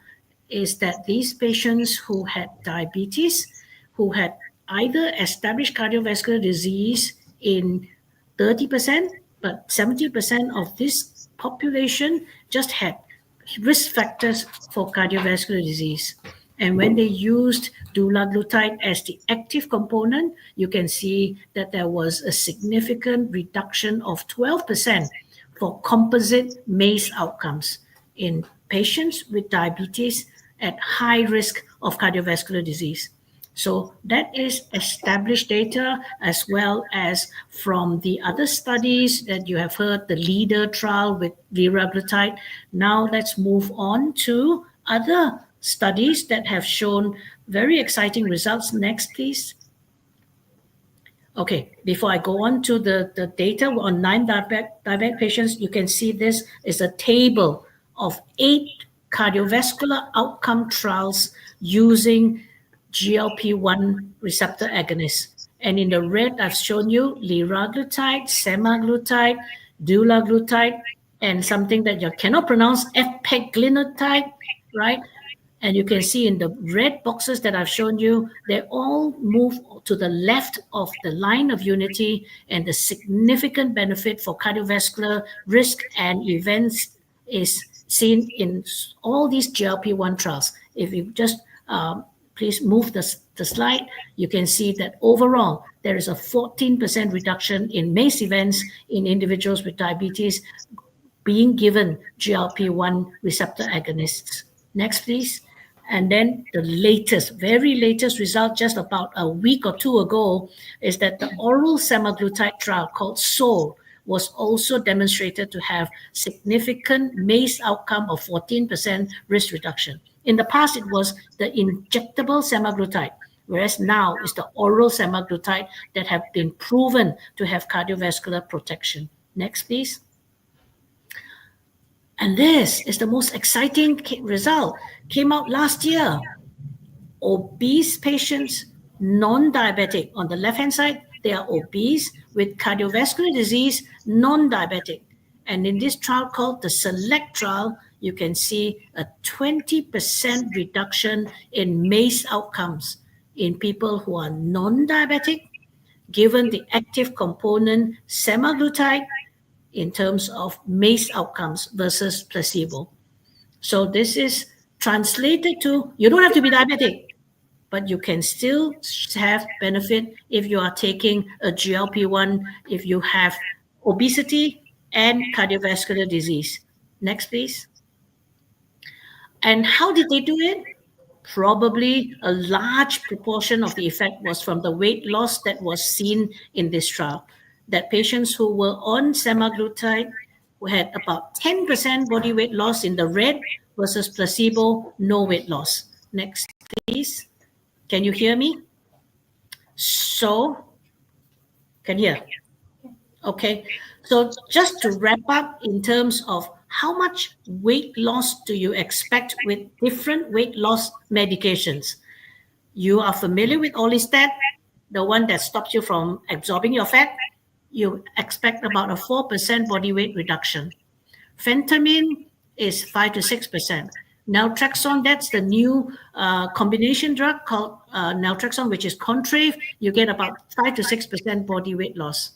is that these patients who had diabetes, who had either established cardiovascular disease in 30%, but 70% of this population just had risk factors for cardiovascular disease. And when they used dulaglutide as the active component, you can see that there was a significant reduction of 12% for composite MACE outcomes in patients with diabetes at high risk of cardiovascular disease. So that is established data, as well as from the other studies that you have heard, the LEADER trial with liraglutide. Now let's move on to other studies that have shown very exciting results. Next, please. Okay, before I go on to the data on 9 diabetic patients, you can see this is a table of 8 cardiovascular outcome trials using GLP-1 receptor agonists. And in the red, I've shown you liraglutide, semaglutide, dulaglutide, and something that you cannot pronounce, epeglinotide, right? And you can see in the red boxes that I've shown you, they all move to the left of the line of unity, and the significant benefit for cardiovascular risk and events is seen in all these GLP-1 trials. If you just please move the slide, you can see that overall, there is a 14% reduction in MACE events in individuals with diabetes being given GLP-1 receptor agonists. Next, please. And then the latest, very latest result just about a week or two ago is that the oral semaglutide trial called SOUL was also demonstrated to have significant MACE outcome of 14% risk reduction. In the past, it was the injectable semaglutide, whereas now it's the oral semaglutide that have been proven to have cardiovascular protection. Next, please. And this is the most exciting result. Came out last year. Obese patients, non-diabetic. On the left-hand side, they are obese with cardiovascular disease, non-diabetic. And in this trial called the SELECT trial, you can see a 20% reduction in MACE outcomes in people who are non-diabetic, given the active component semaglutide, in terms of MACE outcomes versus placebo. So this is translated to, you don't have to be diabetic, but you can still have benefit if you are taking a GLP-1, if you have obesity and cardiovascular disease. Next, please. And how did they do it? Probably a large proportion of the effect was from the weight loss that was seen in this trial. That patients who were on semaglutide who had about 10% body weight loss in the red versus placebo, no weight loss. Next, please. Can you hear me? So, can you hear? Okay. So just to wrap up in terms of how much weight loss do you expect with different weight loss medications? You are familiar with Orlistat, the one that stops you from absorbing your fat. You expect about a 4% body weight reduction. Phentermine is 5 to 6%. Naltrexone, that's the new combination drug called naltrexone, which is Contrave. You get about 5 to 6% body weight loss.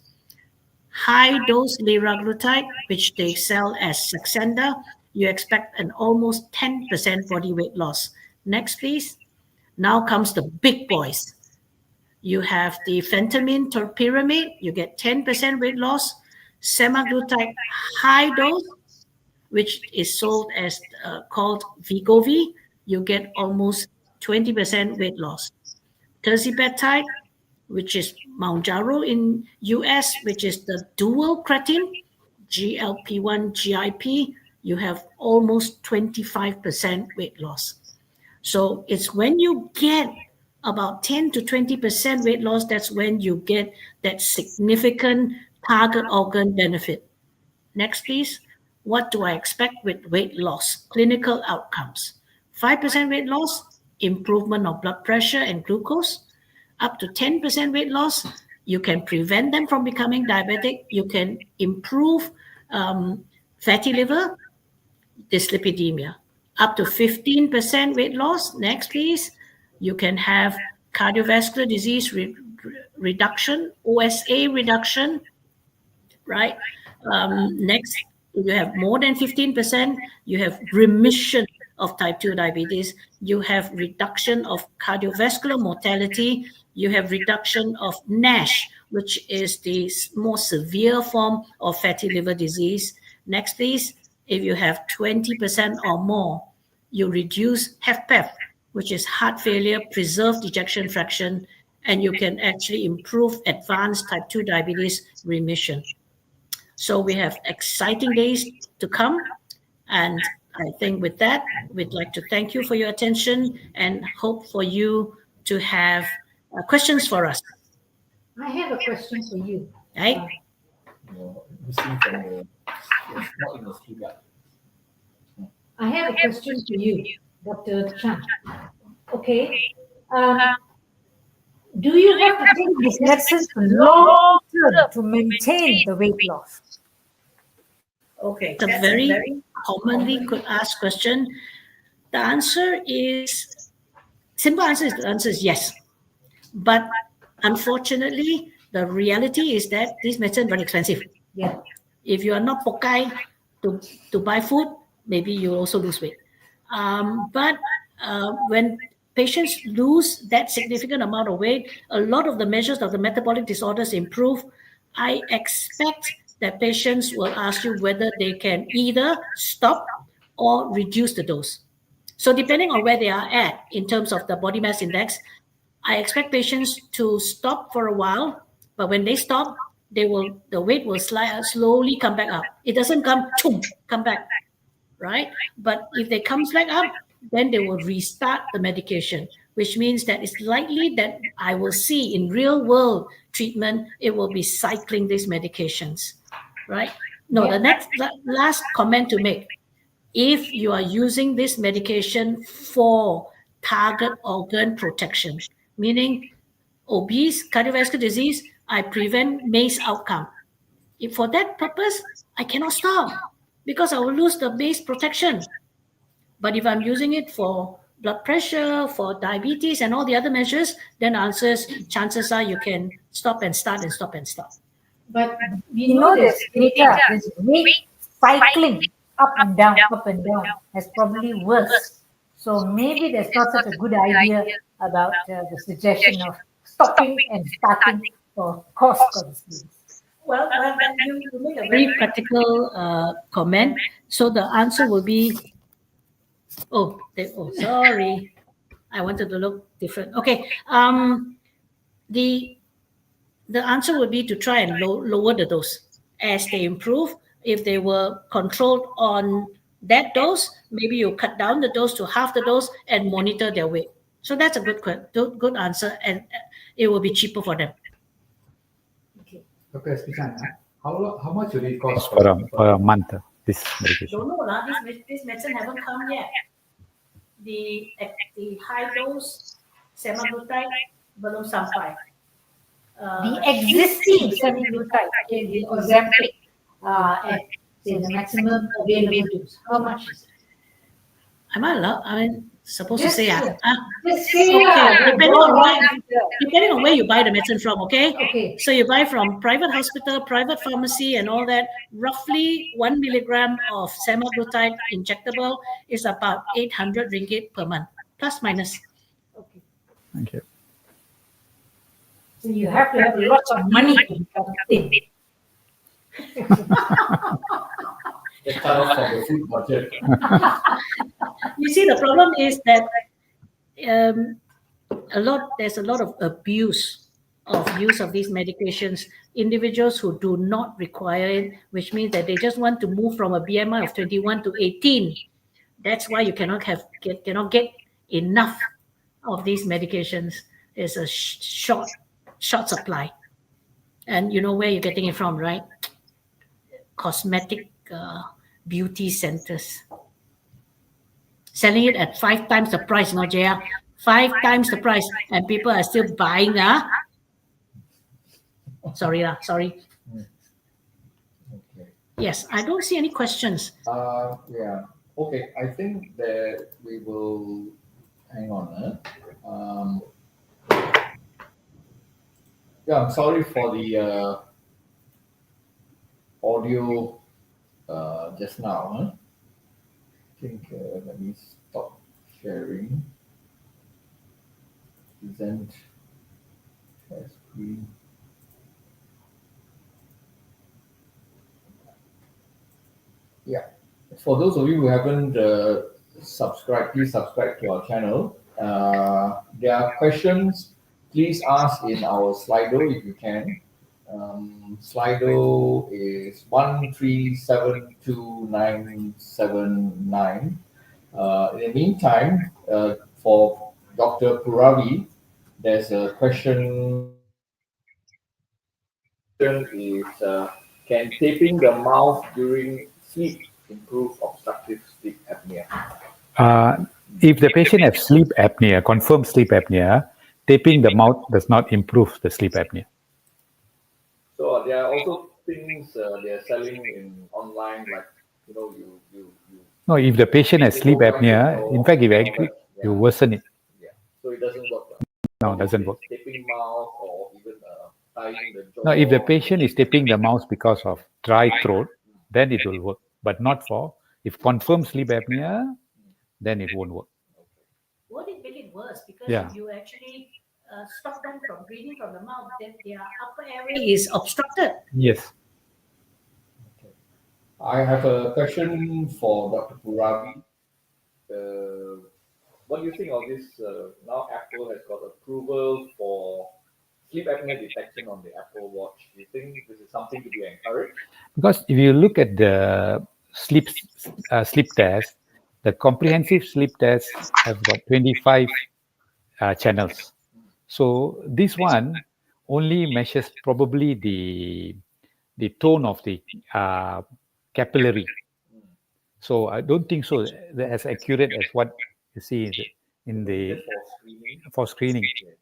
High-dose liraglutide, which they sell as Saxenda, you expect an almost 10% body weight loss. Next, please. Now comes the big boys. You have the phentermine topiramate, you get 10% weight loss. Semaglutide high dose, which is sold as called Wegovy, you get almost 20% weight loss. Tirzepatide, which is Mounjaro in US, which is the dual creatine, GLP-1, GIP, you have almost 25% weight loss. So it's when you get about 10 to 20% weight loss, that's when you get that significant target organ benefit. Next, please. What do I expect with weight loss? Clinical outcomes. 5% weight loss, improvement of blood pressure and glucose. Up to 10% weight loss, you can prevent them from becoming diabetic. You can improve fatty liver, dyslipidemia. Up to 15% weight loss. Next, please. You can have cardiovascular disease reduction, OSA reduction, right? Next, you have more than 15%. You have remission of type 2 diabetes. You have reduction of cardiovascular mortality. You have reduction of NASH, which is the more severe form of fatty liver disease. Next, please. If you have 20% or more, you reduce HFpEF, which is heart failure, preserved ejection fraction, and you can actually improve advanced type 2 diabetes remission. So we have exciting days to come. And I think with that, we'd like to thank you for your attention and hope for you to have questions for us. I have a question for you. Right? Missing from the, it's not in the speaker. I have a question for you, Dr. Chan. Okay. Do you have to take this medicine for long term to maintain the weight loss? Okay, it's a very commonly could ask question. The answer is simple answer is the answer is yes. But unfortunately, the reality is that this medicine is very expensive. Yeah. If you are not pokai to buy food, maybe you also lose weight. But when patients lose that significant amount of weight, a lot of the measures of the metabolic disorders improve. I expect that patients will ask you whether they can either stop or reduce the dose. So depending on where they are at in terms of the body mass index, I expect patients to stop for a while, but when they stop, the weight will slowly come back up. It doesn't come back, right? But if they comes back up, then they will restart the medication, which means that it's likely that I will see in real world treatment, it will be cycling these medications, right? No, the last comment to make. If you are using this medication for target organ protection, meaning obese, cardiovascular disease, I prevent MACE outcome. If for that purpose, I cannot stop because I will lose the MACE protection. But if I'm using it for blood pressure, for diabetes, and all the other measures, then chances are you can stop and start and stop and start. But we know this data, this weight cycling up and down has probably worse. So maybe that's not such a good idea about the suggestion of stopping and starting for cost concerns. Well, you make a very practical comment. So the answer will be, sorry, I wanted to look different. Okay, the answer would be to try and lower the dose as they improve. If they were controlled on that dose, maybe you cut down the dose to half the dose and monitor their weight. So that's a good answer, and it will be cheaper for them. Dr. Chan, how much will it cost for a month, this medication? Don't know, this medicine haven't come yet. The high dose semaglutide belum sampai. The existing semaglutide, the Ozempic, at say the maximum available dose, how much is it? Am I allowed? I mean, supposed to say Just say okay. Depending on where you buy the medicine from, okay? Okay. So you buy from private hospital, private pharmacy, and all that. Roughly 1 milligram of semaglutide injectable is about 800 ringgit per month, plus minus. Okay. Thank you. So you have to have lots of money to become thin. Just cut off from the food budget. You see, the problem is that there's a lot of abuse of use of these medications. Individuals who do not require it, which means that they just want to move from a BMI of 21 to 18. That's why you cannot get enough of these medications. There's a short supply, and you know where you're getting it from, right? Cosmetic beauty centers selling it at 5 times the price, no, Jaya? 5 times the price, and people are still buying. Sorry. Okay. Yes, I don't see any questions. Yeah. Okay. I think that we will hang on. Yeah, I'm sorry for the audio just now. I think let me stop sharing. Present share screen. Yeah. For those of you who haven't subscribed, please subscribe to our channel. There are questions. Please ask in our Slido if you can. Slido is 1372979. In the meantime, for Dr. Puravi, there's a question is, can taping the mouth during sleep improve obstructive sleep apnea? If the patient has sleep apnea, confirmed sleep apnea, taping the mouth does not improve the sleep apnea. So there are also things they are selling in online, like you No, if the patient has sleep apnea, in fact, if actually you worsen it. Yeah, so it doesn't work. No, it doesn't work. Taping mouth or even tying the jaw. No, if the patient is taping the mouth because of dry throat, then it will work. But not for, if confirmed sleep apnea, then it won't work. Won't it make it worse? Because Yeah. if you actually stop them from breathing from the mouth, then their upper airway is obstructed. Yes. Okay. I have a question for Dr. Puravi. What do you think of this? Now Apple has got approval for sleep apnea detection on the Apple Watch. Do you think this is something to be encouraged? Because if you look at the sleep test, the comprehensive sleep test have got 25 channels. So this one only measures probably the tone of the capillary. So I don't think so that as accurate as what you see in the Just for screening. for screening. Yeah.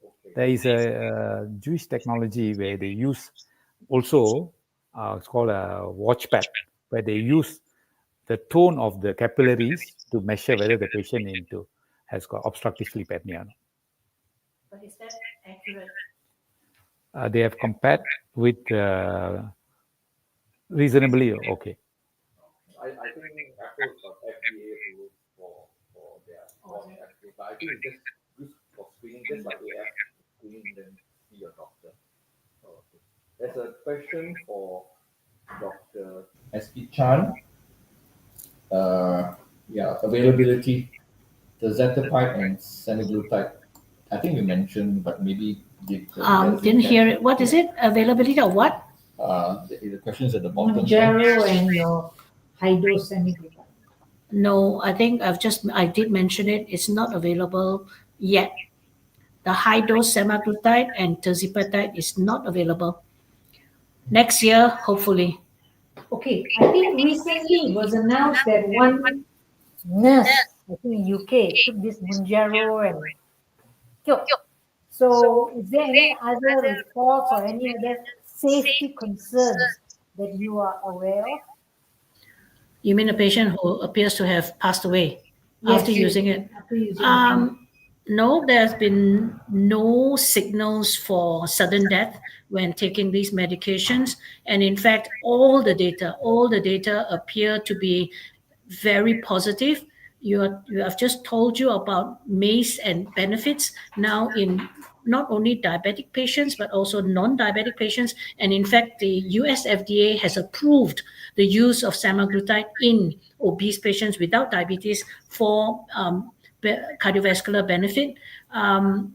Okay. There is a Jewish technology where they use also it's called a watch pad, where they use the tone of the capillaries to measure whether the patient has got obstructive sleep apnea. But is that accurate? They have compared with reasonably okay. I think Apple's got FDA approval for their watch actually, but I think it's just good for screening, just like AF screening, then see your doctor. Okay. There's a question for Dr. S.P. Chan. Availability, the Zetapide and semaglutide. I think you mentioned, but maybe didn't hear it. What is it? Availability of what? The question is at the bottom. Mounjaro and your high-dose semaglutide. No, I think I did mention it. It's not available yet. The high-dose semaglutide and tirzepatide is not available. Next year, hopefully. Okay, I think recently it was announced that one nurse, I think in UK, took this Mounjaro and killed. So is there any other reports or any other safety concerns that you are aware of? You mean a patient who appears to have passed away after using it? After using it. No, there's been no signals for sudden death when taking these medications. And in fact, all the data appear to be very positive. I've just told you about MACE and benefits now in not only diabetic patients, but also non-diabetic patients. And in fact, the US FDA has approved the use of semaglutide in obese patients without diabetes for cardiovascular benefit.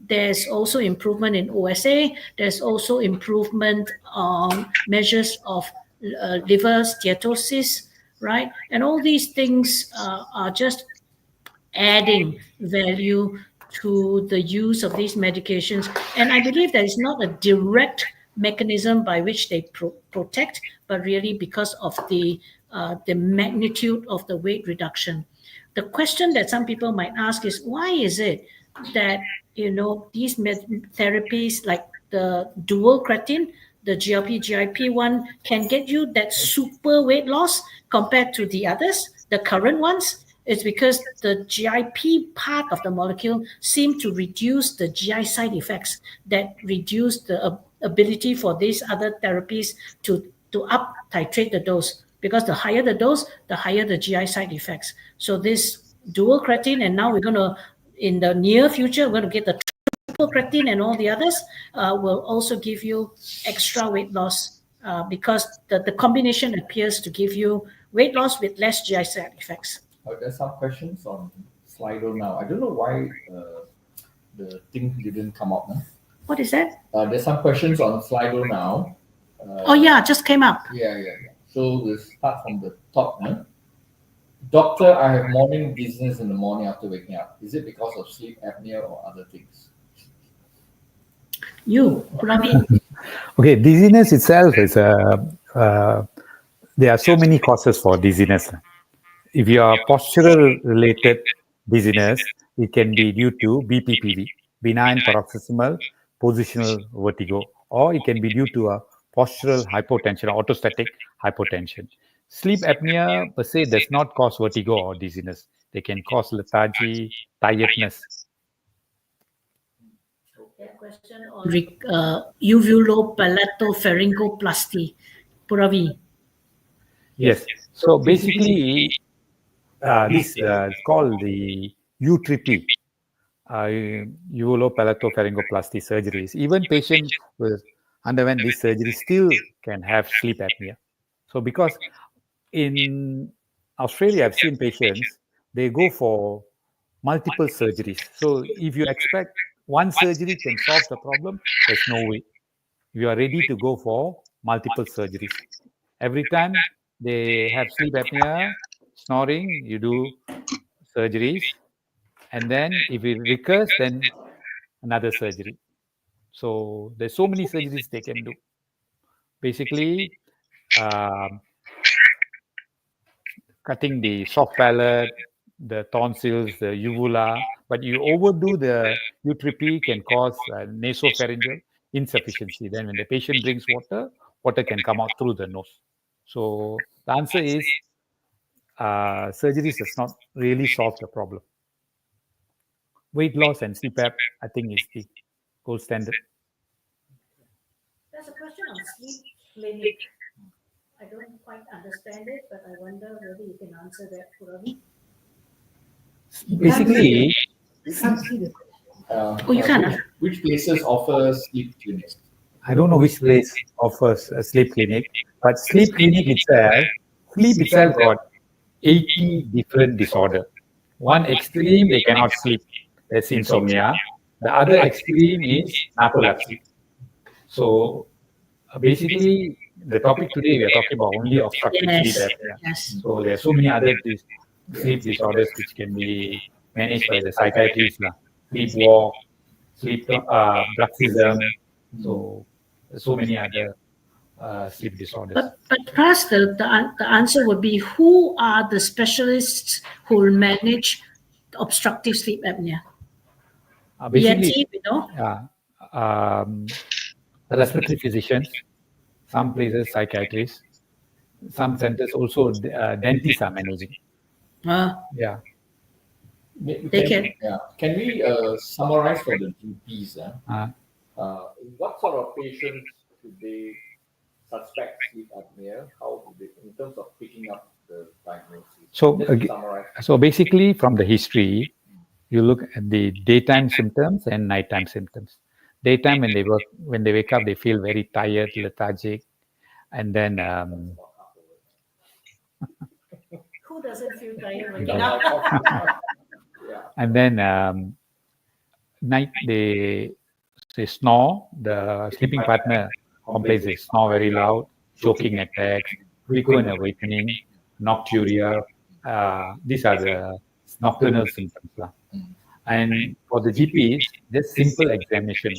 There's also improvement in OSA. There's also improvement on measures of liver steatosis, right? And all these things are just adding value to the use of these medications. And I believe there is not a direct mechanism by which they protect, but really because of the magnitude of the weight reduction. The question that some people might ask is, why is it that these therapies like the dual creatine, the GLP one, can get you that super weight loss compared to the others, the current ones? It's because the GIP part of the molecule seem to reduce the GI side effects that reduce the ability for these other therapies to up titrate the dose. Because the higher the dose, the higher the GI side effects. So this dual creatine, and now we're going to, in the near future, we're going to get the triple creatine and all the others, will also give you extra weight loss because the combination appears to give you weight loss with less GI side effects. There's some questions on Slido now. I don't know why the thing didn't come up now. What is that? There's some questions on Slido now. Just came up. Yeah. So we'll start from the top now. Doctor, I have morning dizziness in the morning after waking up. Is it because of sleep apnea or other things? You, Puravi. Okay, dizziness itself is there are so many causes for dizziness. If you are postural related dizziness, it can be due to BPPV, benign paroxysmal positional vertigo, or it can be due to a postural hypotension, orthostatic hypotension. Sleep apnea per se does not cause vertigo or dizziness. They can cause lethargy, tiredness. Question on uvulopalatopharyngoplasty. Puravi. Yes. So basically, this is called the U3P, uvulopalatopharyngoplasty surgeries. Even patients who underwent this surgery still can have sleep apnea. So because in Australia, I've seen patients, they go for multiple surgeries. So if you expect one surgery can solve the problem, there's no way. You are ready to go for multiple surgeries. Every time they have sleep apnea, snoring, you do surgeries, and then if it recurs, then another surgery. So there's so many surgeries they can do. Basically, um, cutting the soft palate, the tonsils, the uvula, but you overdo the U3P can cause nasopharyngeal insufficiency. Then when the patient drinks water, water can come out through the nose. So the answer is surgeries does not really solve the problem. Weight loss and CPAP, I think, is the gold standard. There's a question on sleep clinic. I don't quite understand it, but I wonder whether you can answer that, Puravi. Basically, You can't see the question. You can. Which places offer sleep clinics? I don't know which place offers a sleep clinic, but sleep itself got 80 different disorder. One extreme, they cannot sleep. That's insomnia. The other extreme is narcolepsy. So basically, the topic today, we are talking about only obstructive sleep apnea. Yes. So there are so many other sleep disorders which can be managed by the psychiatrist. Sleepwalk, sleep bruxism. So so many other sleep disorders. But perhaps the answer would be, who are the specialists who will manage obstructive sleep apnea? Basically, ENT, you know? Respiratory physicians, some places psychiatrists, some centers also dentists are managing. Yeah. Can we summarize for the GPs? What sort of patients should they suspect sleep apnea? How do they, in terms of picking up the diagnosis? So basically, from the history, you look at the daytime symptoms and nighttime symptoms. Daytime, when they wake up, they feel very tired, lethargic, and then Who doesn't feel tired waking up? and then night they snore. The sleeping partner complains they snore very loud, choking attacks, frequent awakening, nocturia. These are the nocturnal symptoms. And for the GPs, just simple examination,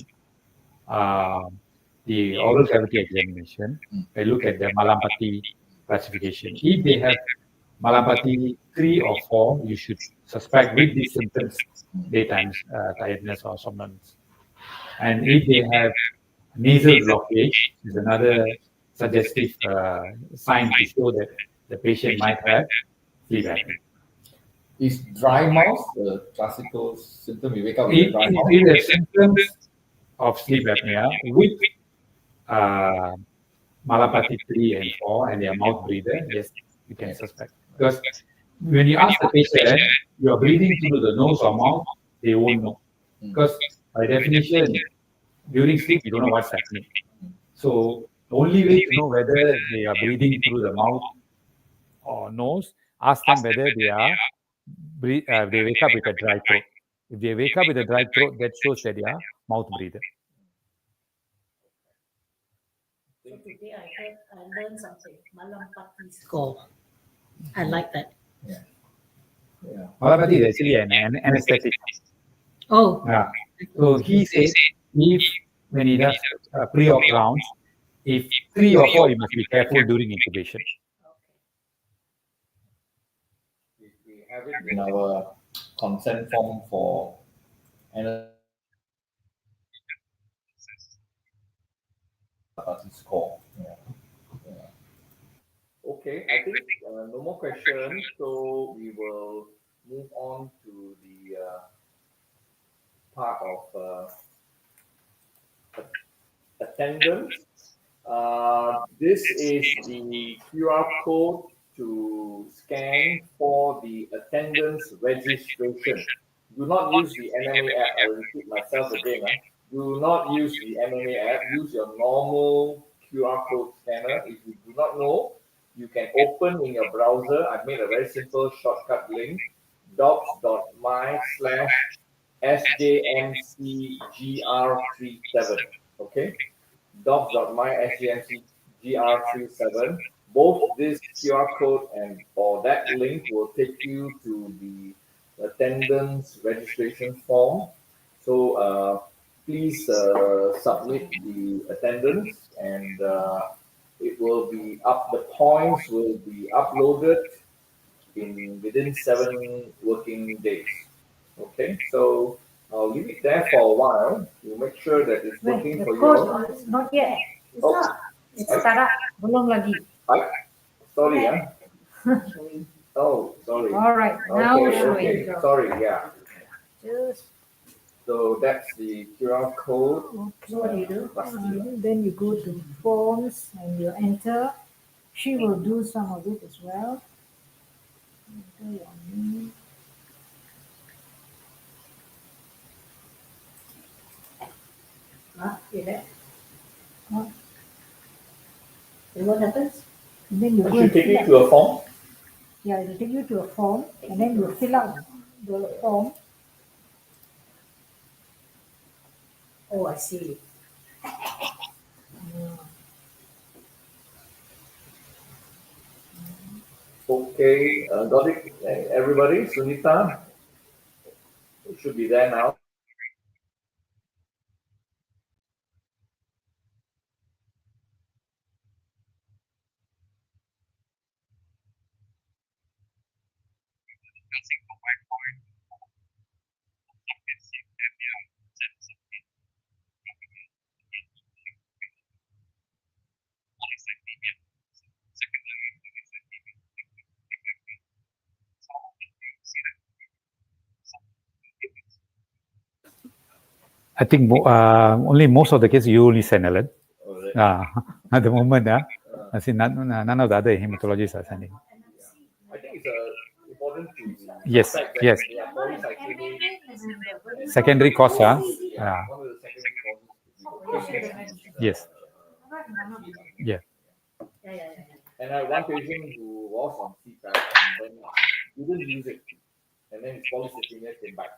the oral cavity examination, they look at the Malampati classification. If they have Malampati 3 or 4, you should suspect with these symptoms, daytime tiredness or somnolence. And if they have nasal blockage, is another suggestive sign to show that the patient might have sleep apnea. Is dry mouth a classical symptom? You wake up with dry mouth? If the symptoms of sleep apnea with Malampati 3 and 4 and their mouth breather, yes, you can suspect. Because when you ask the patient, you are breathing through the nose or mouth, they won't know. Because by definition, during sleep, you don't know what's happening. So the only way to know whether they are breathing through the mouth or nose, ask them whether they wake up with a dry throat. If they wake up with a dry throat, that shows that they are mouth breather. So today I learned something. Malampati score. I like that. Malampati is actually an anesthetic. Oh. So he says, if when he does pre-op rounds, if 3 or 4, you must be careful during intubation. We have it in our consent form for score. Okay, I think no more questions, so we will move on to the part of attendance. This is the QR code to scan for the attendance registration. Do not use the MMA app. I'll repeat myself again. Do not use the MMA app. Use your normal QR code scanner. If you do not know, you can open in your browser. I've made a very simple shortcut link, docs.my/SJMCGR37. Okay? docs.my/SJMCGR37. Both this QR code and or that link will take you to the attendance registration form. So please submit the attendance, and it will be up. The points will be uploaded within 7 working days. Okay, so I'll leave it there for a while to make sure that it's working for you. It's not yet. It's not. It's startup. Belum lagi. Sorry, Oh, sorry. All right. Now showing. Sorry, yeah. Just. So that's the QR code. Okay. So what do you do? Then you go to forms and you enter. She will do some of it as well. Enter your name. And what happens? And then you go and take you to a form. Yeah, it will take you to a form, and then you fill out the form. Oh, I see. Okay, got it, everybody. Sunita, it should be there now. I think only most of the cases you only send alert. At the moment, I see none of the other hematologists are sending. I think it's important to yes. Secondary cause, one of the secondary causes. Yes. Yeah. And I had one patient who was on CPAP and then didn't use it, and then his polycythemia came back.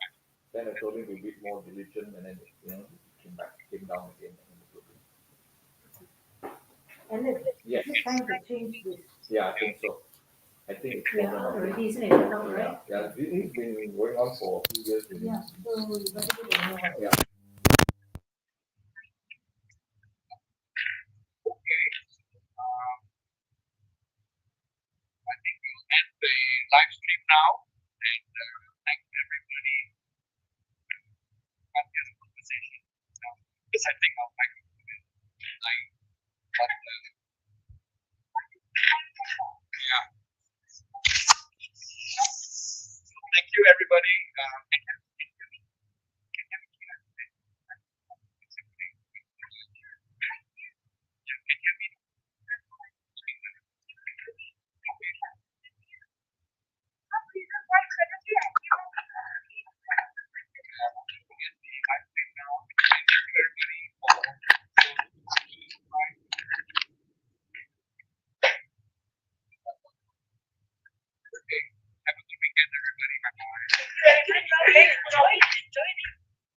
Then I told him to be a bit more diligent, and then came down again. And yes. It's time to change this. Yeah, I think so. I think it's already, isn't it? Right? Yeah, it's been going on for a few years. Yeah, so you better do it. Yeah. I think we'll end the live stream now, and thank everybody for this conversation. Presenting our microphone online, but yeah. So thank you, everybody. Have a good weekend, everybody. Bye-bye.